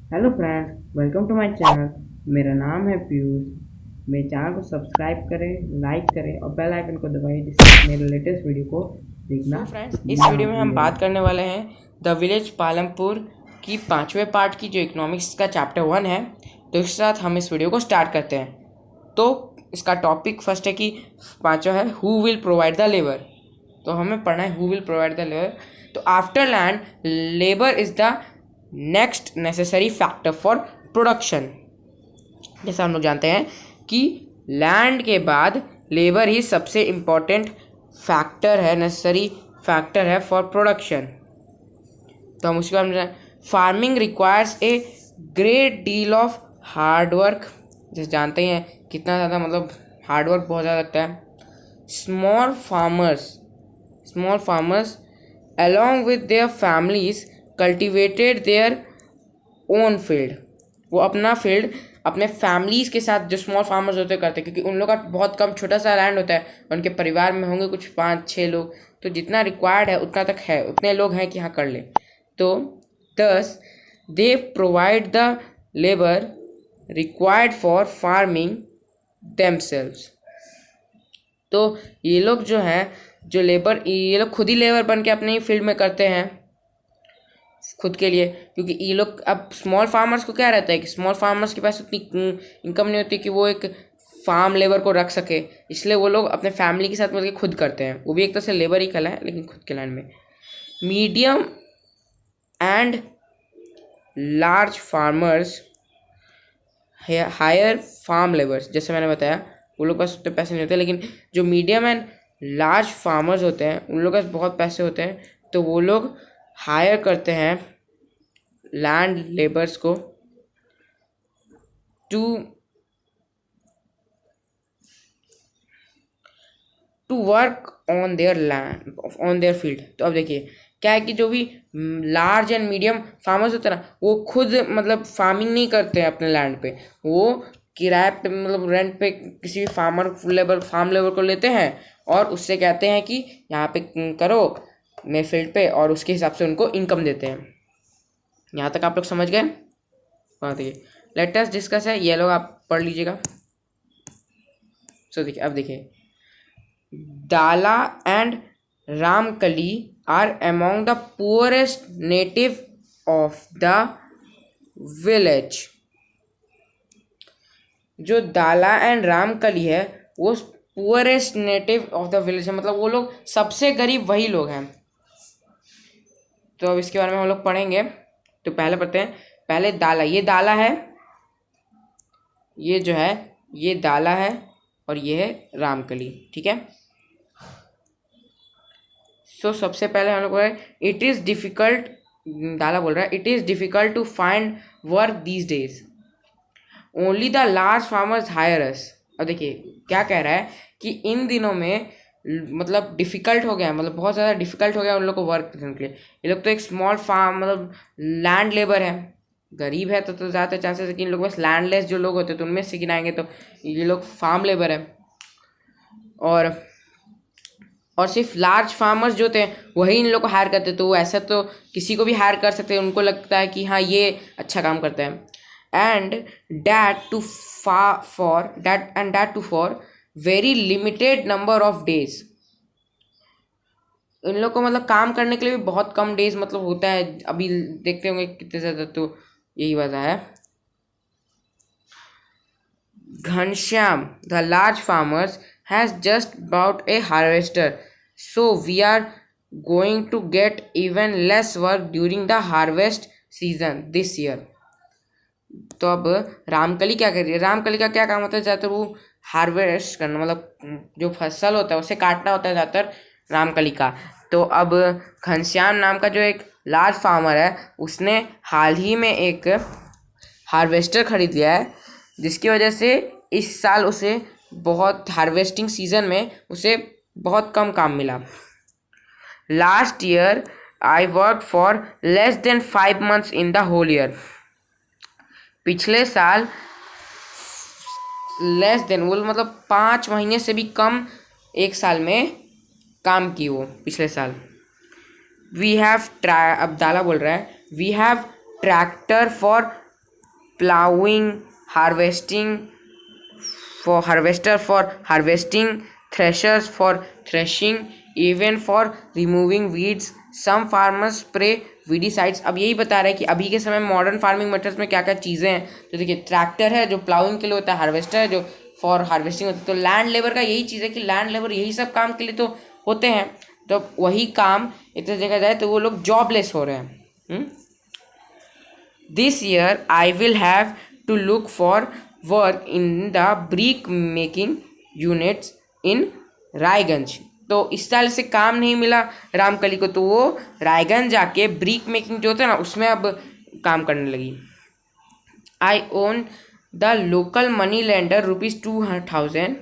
Hello friends, welcome to my channel. मेरा नाम है पीयूष। मेरे चैनल को सब्सक्राइब करें, लाइक करें और बेल आइकन को दबाएं जिससे मेरे लेटेस्ट वीडियो को देखना सो फ्रेंड्स, इस ना वीडियो में हम भूलें। बात करने वाले हैं द विलेज पालमपुर की पाँचवें पार्ट की, जो इकोनॉमिक्स का चैप्टर 1 है। तो इसके साथ हम इस वीडियो को स्टार्ट करते हैं। तो इसका टॉपिक फर्स्ट है कि पाँचवा है who will provide the labour. तो हमें पढ़ना है who will provide the labour. तो after land, labour is the next necessary factor for production. जैसा हम लोग जानते हैं कि लैंड के बाद लेबर ही सबसे इम्पोर्टेंट फैक्टर है, नेसेसरी फैक्टर है फॉर प्रोडक्शन। तो हम उसके बारे में, farming requires a great deal of hard work. जैसे जानते ही हैं कितना ज़्यादा मतलब हार्ड वर्क बहुत ज़्यादा लगता है। Small farmers small farmers along with their families cultivated their own field. वो अपना फील्ड अपने फैमिलीज़ के साथ, जो स्मॉल फार्मर्स होते करते हैं, क्योंकि उन लोग का बहुत कम छोटा सा लैंड होता है। उनके परिवार में होंगे कुछ 5-6 लोग, तो जितना रिक्वायर्ड है उतना तक है, उतने लोग हैं कि हाँ कर ले। तो दस they provide the labour required for farming themselves. तो ये लोग जो हैं, जो लेबर, ये लोग खुद ही लेबर बन के अपने ही फील्ड में करते हैं खुद के लिए। क्योंकि ये लोग, अब स्मॉल फार्मर्स को क्या रहता है कि स्मॉल फार्मर्स के पास उतनी इनकम नहीं होती कि वो एक फार्म लेबर को रख सके, इसलिए वो लोग अपने फैमिली के साथ मिलकर खुद करते हैं। वो भी एक तरह से लेबर ही कहला है, लेकिन खुद के लाइन में। Medium and large farmers hire farm labours. जैसे मैंने बताया, वो लोग के पास उतने पैसे नहीं होते, लेकिन जो मीडियम एंड लार्ज फार्मर्स होते हैं उन लोग के पास बहुत पैसे होते हैं। तो वो लोग हायर करते हैं लैंड लेबर्स को to work on their land, on their field. तो अब देखिए क्या है कि जो भी लार्ज एंड मीडियम फार्मर्स होते हैं ना, वो खुद मतलब फार्मिंग नहीं करते हैं अपने लैंड पे। वो किराए पे, मतलब रेंट पे किसी भी फार्म लेबर को लेते हैं और उससे कहते हैं कि यहाँ पे करो मेरे फील्ड पे, और उसके हिसाब से उनको इनकम देते हैं। यहाँ तक आप लोग समझ गए? हाँ, देखिए लेट अस डिस्कस है, ये लोग आप पढ़ लीजिएगा। सो देखिए, अब देखिए, Dala and Ramkali are among the poorest native of the village. जो दाला एंड रामकली है वो poorest native of the village है, मतलब वो लोग सबसे गरीब वही लोग हैं। तो अब इसके बारे में हम लोग पढ़ेंगे। तो पहले पढ़ते हैं, पहले दाला, ये दाला है, ये जो है ये दाला है, और ये है रामकली। ठीक है। सो सबसे पहले हम लोग इट इज़ डिफ़िकल्ट, दाला बोल रहा है, it is difficult to find work these days, only the large farmers hire us. अब देखिए क्या कह रहा है कि इन दिनों में मतलब डिफ़िकल्ट हो गया है, मतलब बहुत ज़्यादा डिफ़िकल्ट हो गया उन लोग को वर्क करने के लिए। ये लोग तो एक स्मॉल फार्म, मतलब लैंड लेबर है, गरीब है, तो ज़्यादा चांसेस है कि इन लोग बस लैंडलेस जो लोग होते हैं तो उनमें से गिनाएंगे, तो ये लोग फार्म लेबर है। और सिर्फ लार्ज फार्मर्स जो थे वही इन लोग को हायर करते, तो ऐसा तो किसी को भी हायर कर सकते हैं, उनको लगता है कि हाँ ये अच्छा काम करता है। And that too for very limited number of days. इन लोग को मतलब काम करने के लिए भी बहुत कम डेज मतलब होता है। अभी देखते होंगे कितने ज़्यादा, तो यही वजह है। Ghanshyam, the large farmers, has just bought a harvester, so we are going to get even less work during the harvest season this year. तो अब रामकली क्या कर रही है? रामकली का क्या काम होता है? ज़्यादातर वो हार्वेस्ट करना, मतलब जो फसल होता है उसे काटना होता है ज़्यादातर रामकली का। तो अब घनश्याम नाम का जो एक लार्ज फार्मर है, उसने हाल ही में एक हार्वेस्टर खरीद लिया है, जिसकी वजह से इस साल उसे बहुत, हार्वेस्टिंग सीजन में उसे बहुत कम काम मिला। Last year I work for less than 5 months in the whole year. पिछले साल लेस देन वो मतलब 5 महीने से भी कम एक साल में काम की वो पिछले साल। वी हैव अब दाला बोल रहा है, we have tractor for ploughing, harvesting for harvester for harvesting, threshers for threshing, even for removing weeds. Some farmers spray weedicides. अब यही बता रहा है कि अभी के समय मॉडर्न फार्मिंग मेथड्स में क्या क्या चीज़ें हैं। तो देखिए ट्रैक्टर है जो प्लाउइंग के लिए होता है, हार्वेस्टर है जो फॉर हार्वेस्टिंग होता है। तो लैंड लेबर का यही चीज़ है कि लैंड लेबर यही सब काम के लिए तो होते हैं। तो वही काम एक तरह देखा जाए तो वो लोग जॉबलेस हो रहे हैं। This year I will have to look for work in the brick making units in Raiganj. तो इस साल से काम नहीं मिला रामकली को, तो वो रायगंज जाके ब्रिक मेकिंग जो होता है ना उसमें अब काम करने लगी। I owe the local money lender ₹2,000।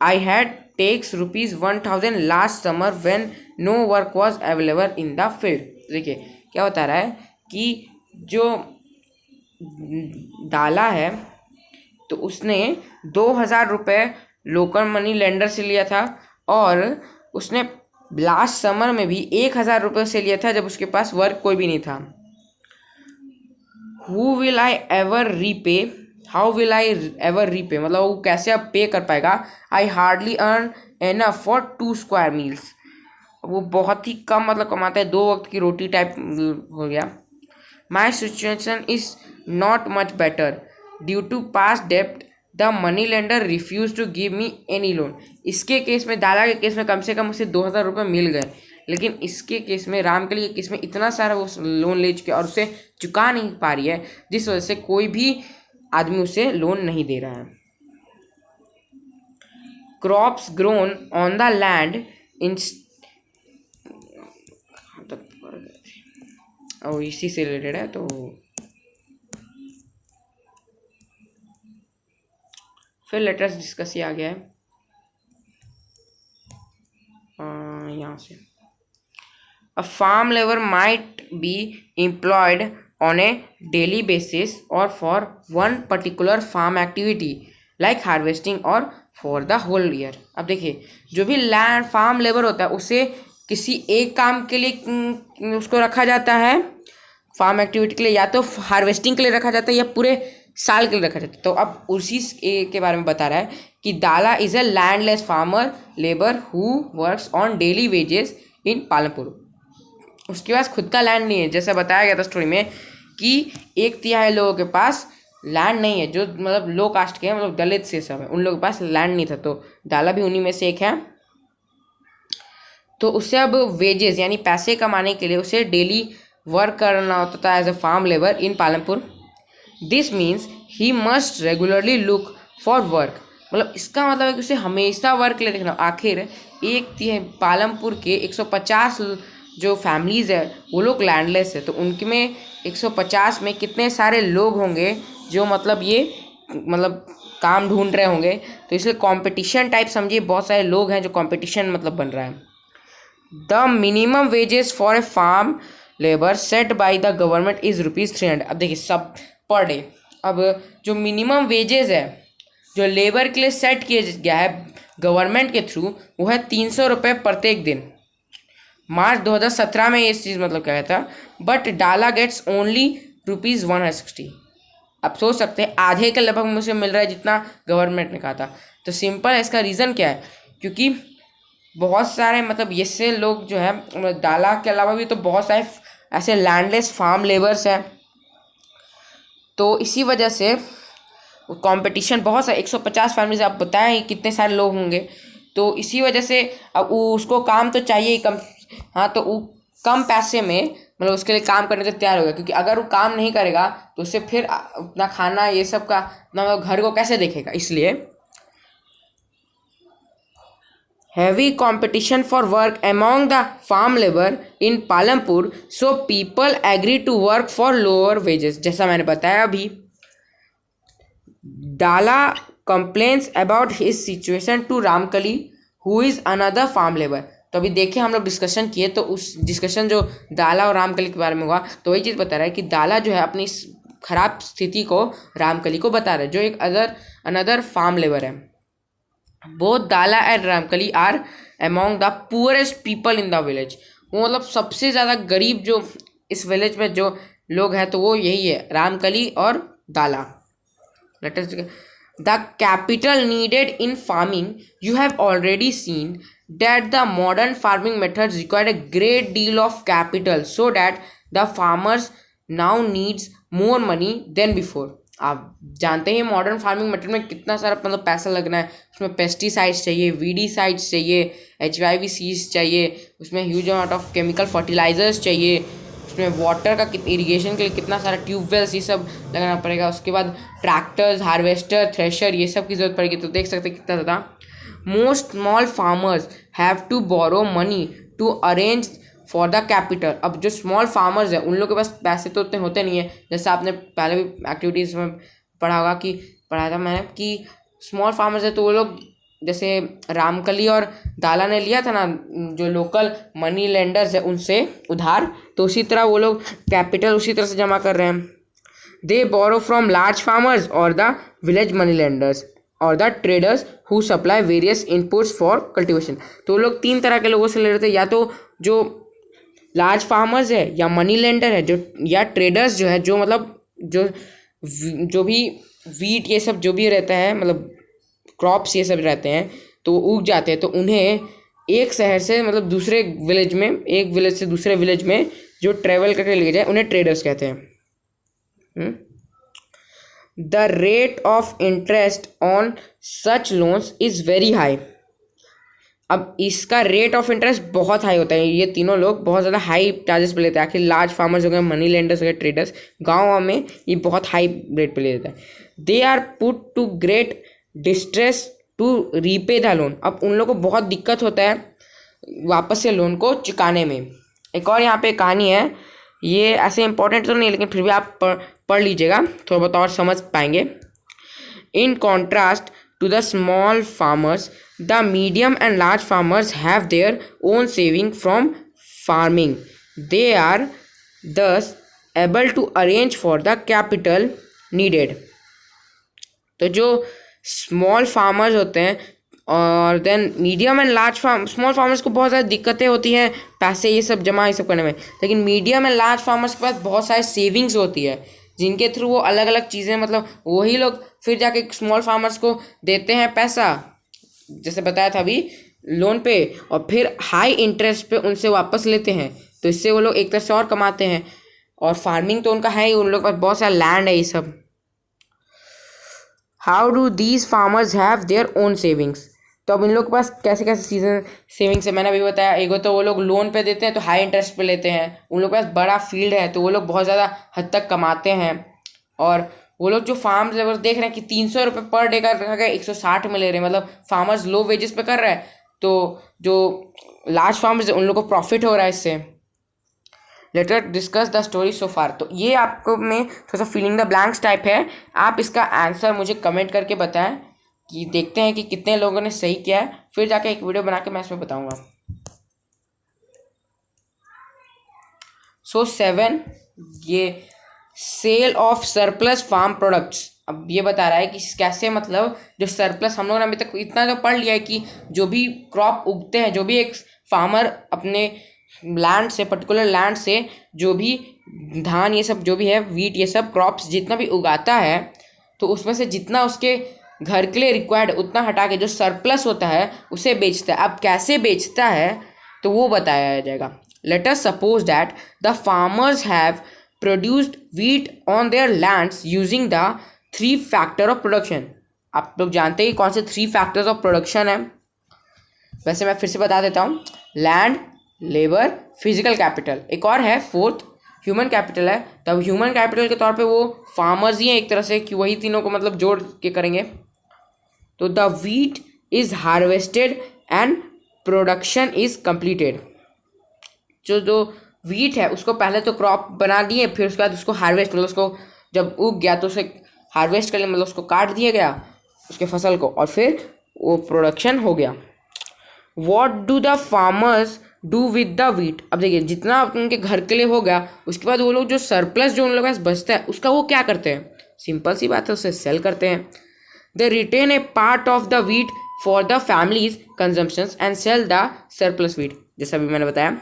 I had takes ₹1,000 last summer when no work was available in the field. देखिए क्या बता रहा है कि जो डाला है तो उसने 2,000 रुपये लोकल मनी लेंडर से लिया था और उसने लास्ट समर में भी 1,000 रुपये से लिया था जब उसके पास वर्क कोई भी नहीं था। Who will I ever repay, how will I ever repay, मतलब वो कैसे अब पे कर पाएगा। I hardly earn enough for 2 square meals. वो बहुत ही कम मतलब कमाता है, 2 वक्त की रोटी टाइप हो गया। My situation is not much better due to past डेप्ट the money lender refuse to give me any loan. इसके केस में, दाला के केस में कम से कम उसे 2,000 रुपये मिल गए, लेकिन इसके केस में, रामकली के केस में इतना सारा वो लोन ले चुके और उसे चुका नहीं पा रही है, जिस वजह से कोई भी आदमी उसे लोन नहीं दे रहा है। Crops grown on the land in, और इसी से रिलेटेड है तो फिर लेटर्स डिस्कस ही आ गया है यहाँ से। A farm labour might be employed on a daily basis or for one particular farm activity like harvesting or for the whole year. अब देखिए जो भी लैंड फार्म लेबर होता है उसे किसी एक काम के लिए उसको रखा जाता है, फार्म एक्टिविटी के लिए, या तो हार्वेस्टिंग के लिए रखा जाता है या पूरे साल के लिए रखा जाता है। तो अब उसी के बारे में बता रहा है कि Dala is a landless farmer labour who works on daily wages in Palampur. उसके पास खुद का लैंड नहीं है, जैसा बताया गया था स्टोरी में कि 1/3 लोगों के पास लैंड नहीं है, जो मतलब लो कास्ट के हैं, मतलब दलित से सब है, उन लोगों के पास लैंड नहीं था। तो दाला भी उन्हीं में से एक है। तो उससे अब वेजेस यानी पैसे कमाने के लिए उसे डेली वर्क करना होता था as a farm labour in Palampur. This means he must regularly look for work, मतलब इसका मतलब है कि उसे हमेशा वर्क ले देखना। आखिर पालमपुर के 150 जो फैमिलीज़ है वो लोग लैंडलेस है, तो उनके में 150 में कितने सारे लोग होंगे जो मतलब ये मतलब काम ढूंढ रहे होंगे। तो इसलिए कंपटीशन टाइप समझिए, बहुत सारे लोग हैं जो कंपटीशन मतलब बन रहा है। The minimum wages for a farm labour set by the government is ₹300। अब देखिए सब पर डे, अब जो मिनिमम वेजेस है जो लेबर के लिए सेट किया गया है गवर्नमेंट के थ्रू वो है 300 रुपये प्रत्येक दिन। मार्च 2017 में ये चीज़ मतलब क्या था, बट डाला गेट्स ओनली ₹160। आप सोच सकते हैं आधे के लगभग मुझे मिल रहा है जितना गवर्नमेंट ने कहा था। तो सिंपल है, इसका रीज़न क्या है, क्योंकि बहुत सारे मतलब इससे लोग जो है डाला के अलावा भी तो बहुत सारे ऐसे लैंडलेस फार्म लेबर्स हैं, तो इसी वजह से कंपटीशन बहुत सारे 150 फैमिलीज, आप बताएं कितने सारे लोग होंगे, तो इसी वजह से अब उसको काम तो चाहिए ही कम। हाँ, तो वो कम पैसे में मतलब उसके लिए काम करने को तैयार होगा, क्योंकि अगर वो काम नहीं करेगा तो उससे फिर अपना खाना ये सब का अपना घर को कैसे देखेगा। इसलिए heavy competition for work among the farm labor in Palampur, so people agree to work for lower wages। जैसा मैंने बताया अभी, डाला complains about his situation to Ramkali who is another farm labor। तो अभी देखिए हम लोग डिस्कशन किए, तो उस डिस्कशन जो दाला और रामकली के बारे में हुआ, तो वही चीज़ बता रहा है कि दाला जो है अपनी खराब स्थिति को रामकली को बता रहा है, जो एक अनदर फार्म लेबर है। Both Dala and Ramkali are among the poorest people in the village. वो मतलब सबसे ज़्यादा गरीब जो इस विलेज में जो लोग हैं तो वो यही है, रामकली और Dala. Let us the capital needed in farming. You have already seen that the modern farming methods require a great deal of capital, so that the farmers now needs more money than before. आप जानते हैं modern farming method में कितना सारा मतलब पैसा लगना है. उसमें पेस्टिसाइड्स चाहिए, वीडीसाइड्स चाहिए, HIV सीड्स चाहिए, उसमें huge amount of chemical fertilisers चाहिए, उसमें वाटर का इरिगेशन के लिए कितना सारा ट्यूबवेल्स ये सब लगाना पड़ेगा. उसके बाद ट्रैक्टर्स, हार्वेस्टर, थ्रेशर ये सब की जरूरत पड़ेगी. तो देख सकते हैं कितना ज़्यादा. Most small farmers have to borrow money to arrange for the capital. अब जो स्मॉल फार्मर्स हैं उन लोगों के पास पैसे तो उतने होते नहीं है. जैसे आपने पहले भी एक्टिविटीज़ में पढ़ाया था मैंने कि स्मॉल फार्मर्स है तो वो लोग जैसे रामकली और दाला ने लिया था ना जो लोकल मनी लेंडर्स है उनसे उधार, तो उसी तरह वो लोग कैपिटल उसी तरह से जमा कर रहे हैं. दे बोरो फ्रॉम लार्ज फार्मर्स और द विलेज मनी लेंडर्स और the traders who supply various inputs for cultivation. तो वो लोग 3 तरह के लोगों से ले रहे थे, या तो जो लार्ज फार्मर्स है, या मनी लेंडर है, जो या ट्रेडर्स जो है, जो मतलब जो भी वीट ये सब जो भी रहता है मतलब क्रॉप्स ये सब रहते हैं तो वो उग जाते हैं, तो उन्हें एक शहर से मतलब दूसरे विलेज में, एक विलेज से दूसरे विलेज में जो ट्रेवल करके ले जाए उन्हें ट्रेडर्स कहते हैं. The rate of interest on such loans is very high. अब इसका रेट ऑफ इंटरेस्ट बहुत हाई होता है. ये तीनों लोग बहुत ज़्यादा हाई चार्जेस पे लेते हैं. आखिर लार्ज फार्मर्स हो गए, मनी लेंडर्स हो गए, ट्रेडर्स, गाँव में ये बहुत हाई रेट पे ले लेता है. They are put to great distress to repay the loan. अब उन लोगों को बहुत दिक्कत होता है वापस से लोन को चुकाने में. एक और यहाँ पे कहानी है, ये ऐसे इंपॉर्टेंट तो नहीं लेकिन फिर भी आप पढ़ लीजिएगा, थोड़ा बहुत और समझ पाएंगे. In contrast to the small farmers, the medium and large farmers have their own saving from farming. They are thus able to arrange for the capital needed. तो जो स्मॉल फार्मर्स होते हैं और then medium and large small farmers को बहुत ज़्यादा दिक्कतें होती हैं पैसे ये सब जमा ये सब करने में, लेकिन मीडियम एंड लार्ज फार्मर्स के पास बहुत सारे सेविंग्स होती है जिनके थ्रू वो अलग अलग चीज़ें मतलब वही लोग फिर जाके स्मॉल फार्मर्स को देते हैं पैसा, जैसे बताया था अभी, लोन पे, और फिर हाई इंटरेस्ट पे उनसे वापस लेते हैं. तो इससे वो लोग एक तरह से और कमाते हैं. और फार्मिंग तो उनका है ही, उन लोग के पास बहुत सारा लैंड है ये सब. How do these farmers have their own savings. तो अब इन लोग के पास कैसे कैसे सीजन सेविंग्स है मैंने अभी बताया. एक तो वो लोग लोन पे देते हैं तो हाई इंटरेस्ट पे लेते हैं. उन लोग के पास बड़ा फील्ड है तो वो लोग बहुत ज़्यादा हद तक कमाते हैं. और वो लोग जो फार्म लेबर देख रहे हैं कि 300 रुपये पर डे का 160 में ले रहे हैं, मतलब फार्मर्स लो वेजेस पे कर रहे हैं, तो जो लार्ज फार्मर्स है उन लोग को प्रॉफिट हो रहा है इससे. Let us discuss the story so far. तो ये आपको में थोड़ा सा फिलिंग द ब्लैंक्स टाइप है. आप इसका आंसर मुझे कमेंट करके बताएं कि देखते हैं कि कितने लोगों ने सही किया है, फिर जाके एक वीडियो बना के मैं इसमें बताऊंगा. सो 7 ये sale of surplus farm products. अब ये बता रहा है कि कैसे मतलब जो सरप्लस हम लोगों ने अभी तक इतना तो पढ़ लिया है कि जो भी क्रॉप उगते हैं, जो भी एक फार्मर अपने लैंड से, पर्टिकुलर लैंड से जो भी धान ये सब जो भी है, वीट ये सब क्रॉप्स जितना भी उगाता है, तो उसमें से जितना उसके घर के लिए रिक्वायर्ड उतना हटा के जो सरप्लस होता है उसे बेचता है. अब कैसे बेचता है तो वो बताया जाएगा. Let us suppose that the farmers have produced wheat on their lands using the 3 factor of production. आप लोग जानते हैं कौन से 3 फैक्टर्स ऑफ प्रोडक्शन है. वैसे मैं फिर से बता देता हूँ. Land, labour, physical capital. एक और है 4th ह्यूमन कैपिटल है. तब ह्यूमन कैपिटल के तौर पे वो फार्मर्स ही हैं एक तरह से, कि वही तीनों को मतलब जोड़ के करेंगे. तो the wheat is harvested and production is completed. जो वीट है उसको पहले तो क्रॉप बना दिए, फिर उसके बाद उसको हार्वेस्ट मतलब उसको जब उग गया तो उसे हार्वेस्ट कर लिया, मतलब उसको काट दिया गया उसके फसल को, और फिर वो प्रोडक्शन हो गया. What do the farmers do with the wheat. अब देखिए जितना उनके घर के लिए हो गया, उसके बाद वो लोग जो सरप्लस जो उन लोगों के पास बचता है उसका वो क्या करते हैं. सिंपल सी बात है, उसे सेल करते हैं. They retain a part of the wheat for the family's consumptions and sell the surplus wheat. जैसा अभी मैंने बताया,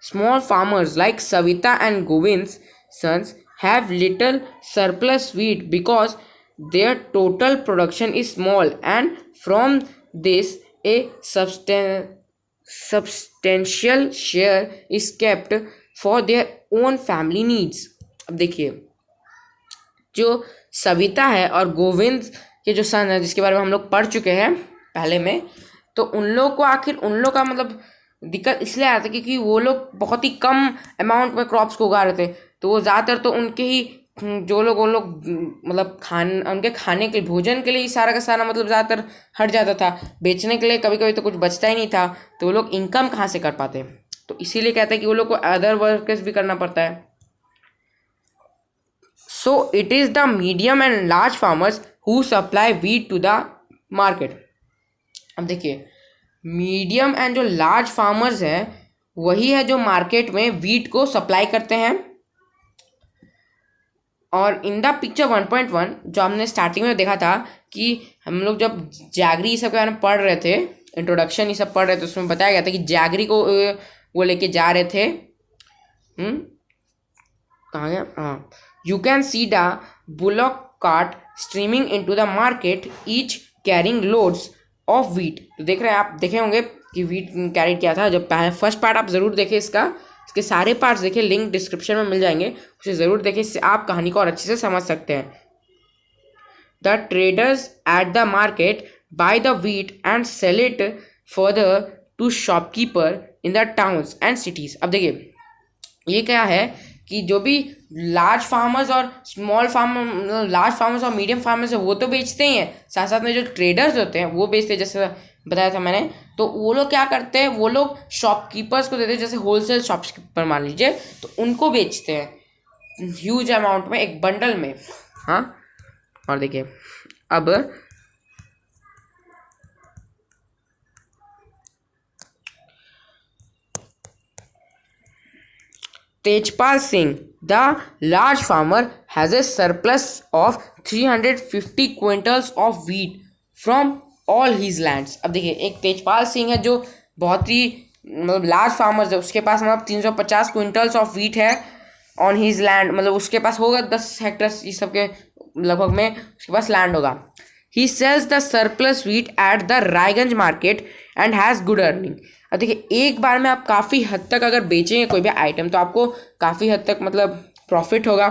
small farmers like Savita and Govind's sons have little surplus wheat because their total production is small, and from this a substantial share is kept for their own family needs. अब देखिए, जो सविता है और गोविंद के जो सन है, जिसके बारे में हम लोग पढ़ चुके हैं पहले में, तो उन लोग को आखिर उन लोग का मतलब दिक्कत इसलिए आया था क्योंकि वो लोग बहुत ही कम अमाउंट में क्रॉप्स को उगा रहे थे, तो वो ज़्यादातर तो उनके ही जो लोग वो लोग मतलब उनके खाने के भोजन के लिए ही सारा का सारा मतलब ज़्यादातर हट जाता था, बेचने के लिए कभी कभी तो कुछ बचता ही नहीं था, तो वो लोग इनकम कहाँ से कर पाते, तो इसीलिए कहते हैं कि वो लोग को अदर वर्कर्स भी करना पड़ता है. So it is the medium and large farmers who supply wheat to the market. अब देखिए, मीडियम एंड जो लार्ज फार्मर्स हैं वही है जो मार्केट में वीट को सप्लाई करते हैं. और इन द पिक्चर 1.1 जो हमने स्टार्टिंग में देखा था कि हम लोग जब जैगरी ये सब के बारे में पढ़ रहे थे, इंट्रोडक्शन ये सब पढ़ रहे थे, उसमें बताया गया था कि जैगरी को वो लेके जा रहे थे. कहाँ गया? हाँ, you can see the bullock cart streaming into the market, each carrying loads of wheat. तो देख रहे हैं आप, देखे होंगे कि व्हीट कैरी किया था. जब फर्स्ट पार्ट आप ज़रूर देखें, इसके सारे पार्ट्स देखें, लिंक डिस्क्रिप्शन में मिल जाएंगे, उसे ज़रूर देखें, इससे आप कहानी को और अच्छे से समझ सकते हैं. The traders at the market buy the wheat and sell it further to shopkeeper in the towns and cities. अब देखिए, ये क्या है कि जो भी लार्ज फार्मर्स और स्मॉल फार्मर, लार्ज फार्मर्स और मीडियम फार्मर्स है वो तो बेचते ही हैं, साथ साथ में जो ट्रेडर्स होते हैं वो बेचते हैं, जैसे बताया था मैंने. तो वो लोग क्या करते हैं, वो लोग शॉपकीपर्स को देते हैं, जैसे होलसेल शॉपकीपर मान लीजिए, तो उनको बेचते हैं ह्यूज अमाउंट में, एक बंडल में. हाँ, और देखिए अब Tejpal Singh, the large farmer, has a surplus of 350 quintals of wheat from all his lands. अब देखिए, एक तेजपाल सिंह है जो बहुत ही मतलब लार्ज फार्मर है, उसके पास मतलब 350 क्विंटल्स ऑफ व्हीट है ऑन हिज लैंड, मतलब उसके पास होगा 10 हेक्टर्स इस सब के लगभग में उसके पास लैंड होगा. He sells the surplus wheat at the Raiganj market and has good earning. अब देखिए, एक बार में आप काफ़ी हद तक अगर बेचेंगे कोई भी आइटम तो आपको काफ़ी हद तक मतलब प्रॉफिट होगा.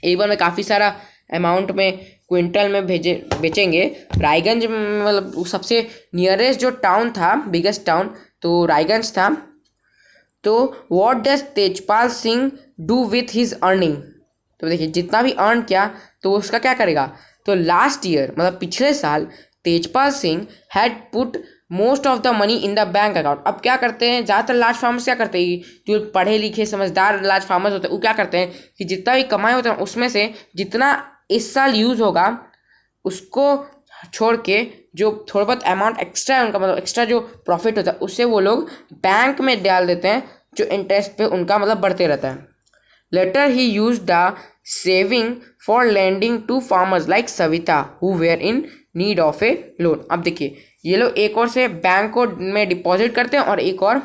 एक बार में काफ़ी सारा अमाउंट में क्विंटल में बेचेंगे. रायगंज मतलब सबसे नियरेस्ट जो टाउन था, बिगेस्ट टाउन, तो रायगंज था. तो what does Tejpal Singh do with his earning. तो देखिए, जितना भी अर्न किया तो उसका क्या करेगा. तो लास्ट ईयर मतलब पिछले साल Tejpal Singh had put most of the money in the bank account. अब क्या करते हैं ज़्यादातर लार्ज फार्मर्स, क्या करते हैं, जो पढ़े लिखे समझदार लार्ज फार्मर्स होते हैं वो क्या करते हैं कि जितना भी कमाए होते हैं उसमें से जितना इस साल यूज़ होगा उसको छोड़ के जो थोड़ा बहुत अमाउंट एक्स्ट्रा है उनका, मतलब एक्स्ट्रा जो प्रॉफिट होता है उससे वो लोग बैंक में डाल देते हैं, जो इंटरेस्ट पे उनका मतलब बढ़ते रहता है. Later he use the saving for lending to farmers like Savita who were in need of a loan. अब देखिए, ये लोग एक और से बैंक को में डिपॉजिट करते हैं और एक और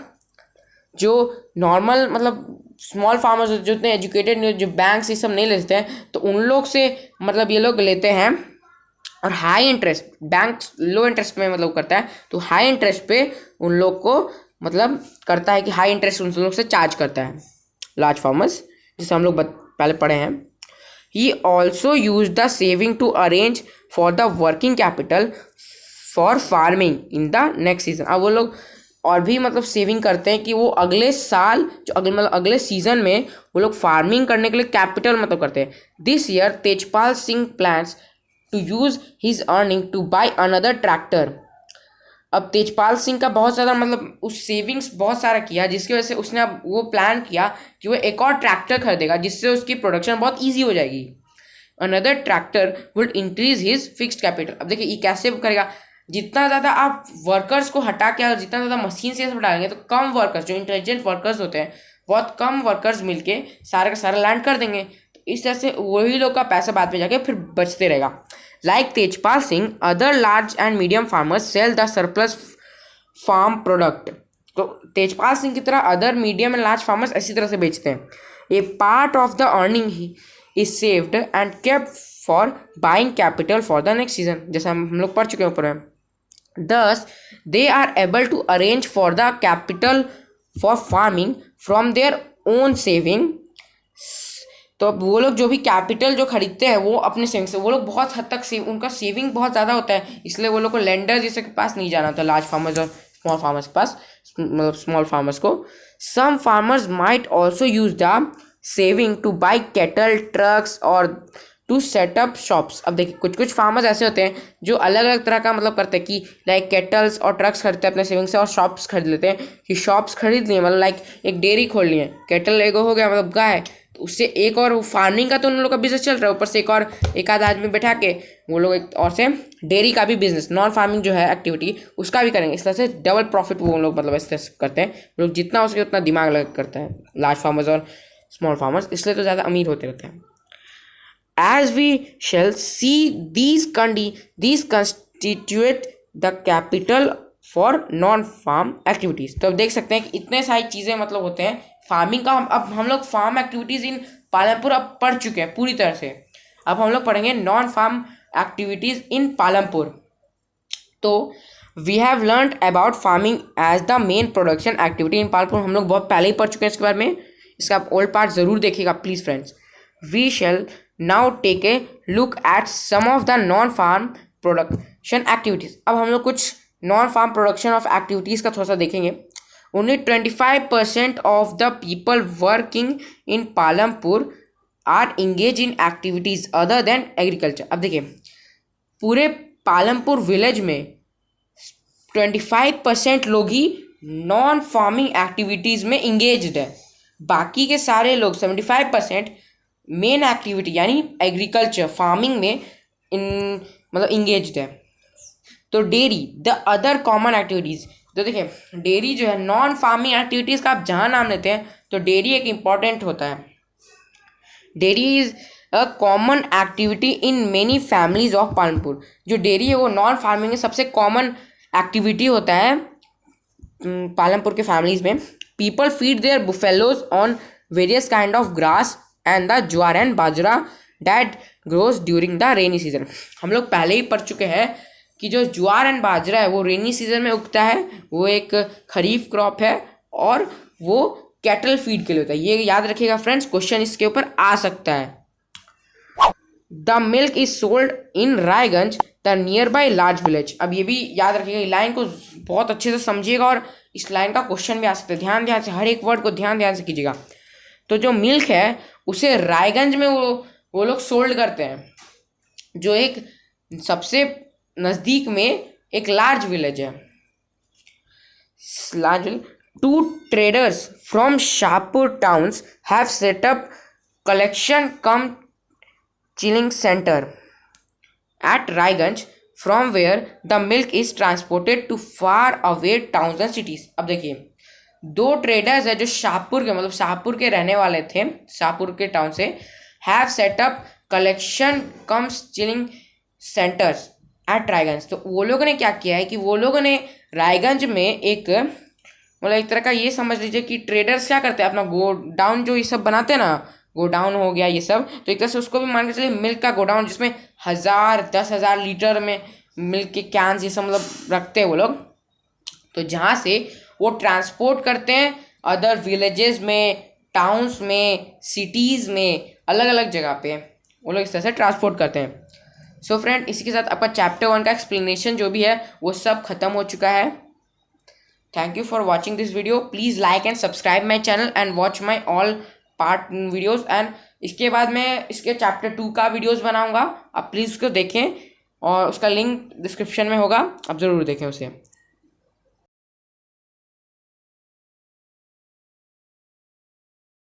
जो नॉर्मल मतलब स्मॉल फार्मर्स जो इतने एजुकेटेड, जो बैंक से सब नहीं लेते हैं, तो उन लोग से मतलब ये लोग लेते हैं. और हाई इंटरेस्ट, बैंक लो इंटरेस्ट में मतलब करता है, तो हाई इंटरेस्ट पे उन लोग को मतलब करता है कि हाई इंटरेस्ट उन लोग से चार्ज करता है लार्ज फार्मर्स, जिसे हम लोग पहले पढ़े हैं. He also use the saving to arrange for the working capital for farming in the next season. अब वो लोग और भी मतलब सेविंग करते हैं कि वो अगले साल जो अगले सीजन में वो लोग फार्मिंग करने के लिए कैपिटल मतलब करते हैं. This year Tejpal Singh plans to use his earning to buy another tractor. अब तेजपाल सिंह का बहुत ज़्यादा मतलब उस सेविंग्स बहुत सारा किया, जिसकी वजह से उसने अब वो प्लान किया कि वो एक और ट्रैक्टर खरीदेगा जिससे उसकी प्रोडक्शन बहुत ईजी हो जाएगी. Another tractor would increase his fixed capital. अब देखिए, ये कैसे करेगा, जितना ज़्यादा आप वर्कर्स को हटा के जितना ज़्यादा मशीन से सब डालेंगे तो कम वर्कर्स, जो इंटेलिजेंट वर्कर्स होते हैं, बहुत कम वर्कर्स मिलके सारे का सारा लैंड कर देंगे. तो इस तरह से वही लोग का पैसा बाद में जाके फिर बचते रहेगा. Like Tejpal Singh, other large and medium farmers sell the surplus farm product. तो तेजपाल सिंह की तरह other medium and large farmers इसी तरह से बेचते हैं. A part of the earning is saved and kept for buying capital for the next season, जैसा हम लोग पढ़ चुके हैं ऊपर में। Thus, they are able to arrange for the capital for farming from their own saving। तो वो लोग जो भी कैपिटल जो खरीदते हैं वो अपने सेविंग से, वो लोग बहुत हद तक उनका सेविंग बहुत ज़्यादा होता है, इसलिए वो लोग को लेंडर जैसे के पास नहीं जाना होता, लार्ज फार्मर्स और स्मॉल फार्मर्स के पास, मतलब स्मॉल फार्मर्स को। Some farmers might also use the saving to buy cattle, trucks or to set up shops. अब देखिए कुछ कुछ फार्मर्स ऐसे होते हैं जो अलग अलग तरह का मतलब करते हैं कि लाइक कैटल्स और ट्रक्स खरीदते हैं अपने सेविंग से, और शॉप्स खरीद लेते हैं कि शॉप्स खरीद लिए, मतलब लाइक एक डेयरी खोल लिए, कैटल एगो हो गया मतलब गाय, तो उससे एक और फार्मिंग का तो उन लोगों का बिजनेस चल रहा है, ऊपर से एक और एक आध आदमी बैठा के वो लोग एक और से डेयरी का भी बिजनेस, नॉन फार्मिंग जो है एक्टिविटी उसका भी करेंगे। इस तरह से डबल प्रॉफिट वो लोग मतलब इस तरह से करते हैं, लोग जितना हो सके उतना दिमाग लगा करते हैं लार्ज फार्मर्स और स्मॉल फार्मर्स, इसलिए तो ज़्यादा अमीर होते रहते हैं। As we shall see, these constitute the capital for non-farm activities। तो अब देख सकते हैं कि इतने सारी चीज़ें मतलब होते हैं फार्मिंग का। अब हम लोग फार्म एक्टिविटीज़ इन पालमपुर अब पढ़ चुके हैं पूरी तरह से, अब हम लोग पढ़ेंगे non farm activities in Palampur. तो we have learn about farming as the main production activity in Palampur, हम लोग बहुत पहले ही पढ़ चुके हैं इसके बारे में, इसका आप ओल्ड पार्ट ज़रूर देखिएगा please friends. We shall now take a look at some of the non-farm production activities। अब हम लोग कुछ non-farm production of activities का थोड़ा सा देखेंगे। Only 25% of the people working in Palampur are engaged in activities other than agriculture। अब देखिए पूरे पालमपुर विलेज में 25% लोग ही नॉन फार्मिंग एक्टिविटीज़ में इंगेज्ड है, बाकी के सारे लोग 75% मेन एक्टिविटी यानी एग्रीकल्चर फार्मिंग में मतलब इंगेज्ड है। तो dairy the other common activities, तो देखिए डेयरी जो है नॉन फार्मिंग एक्टिविटीज़ का आप जहाँ नाम लेते हैं तो डेयरी एक इम्पॉर्टेंट होता है। Dairy is a common activity in many families of Palampur. जो डेयरी है वो नॉन फार्मिंग में सबसे कॉमन एक्टिविटी होता है पालमपुर के फैमिलीज में। People feed there buffaloes on various kind of grass and the jowar and bajra that grows during the rainy season. हम लोग पहले ही पढ़ चुके हैं कि जो ज्वार एंड बाजरा है वो रेनी सीजन में उगता है, वो एक खरीफ क्रॉप है और वो कैटल फीड के लिए होता है, ये याद रखिएगा फ्रेंड्स, क्वेश्चन इसके ऊपर आ सकता है। The milk is sold in Raiganj the near by large village. अब ये भी याद रखिएगा, लाइन को बहुत अच्छे से समझिएगा और इस लाइन का क्वेश्चन भी आ सकता है, ध्यान से हर एक वर्ड को ध्यान से कीजिएगा। तो जो मिल्क है उसे रायगंज में वो लोग सोल्ड करते हैं, जो एक सबसे नज़दीक में एक लार्ज विलेज है। Large two traders from Shahpur towns have set up collection cum chilling centre at Raiganj from where the milk is transported to far away towns and cities. अब देखिए दो ट्रेडर्स है जो शाहपुर के मतलब शाहपुर के रहने वाले थे, शाहपुर के टाउन से, have set up collection comes chilling centres at Raiganj. तो वो लोगों ने क्या किया है कि वो लोगों ने रायगंज में एक मतलब एक तरह का ये समझ लीजिए कि ट्रेडर्स क्या करते हैं अपना गोडाउन जो ये सब बनाते हैं ना, गोडाउन हो गया ये सब, तो एक तरह से उसको भी मान के चलिए मिल्क का गोडाउन जिसमें 1000 लीटर में मिल्क के कैंस ये सब मतलब रखते हैं वो लोग। तो जहाँ से वो ट्रांसपोर्ट करते हैं अदर विलेजेस में, टाउन्स में, सिटीज़ में, अलग अलग जगह पे वो लोग इस तरह से ट्रांसपोर्ट करते हैं। सो फ्रेंड इसी के साथ आपका चैप्टर 1 का एक्सप्लेनेशन जो भी है वो सब खत्म हो चुका है। Thank you for watching this video. Please like and subscribe my channel and watch my all part videos. And इसके बाद मैं इसके चैप्टर 2 का वीडियोज़ बनाऊँगा, आप प्लीज़ उसको देखें और उसका लिंक डिस्क्रिप्शन में होगा, आप ज़रूर देखें उसे।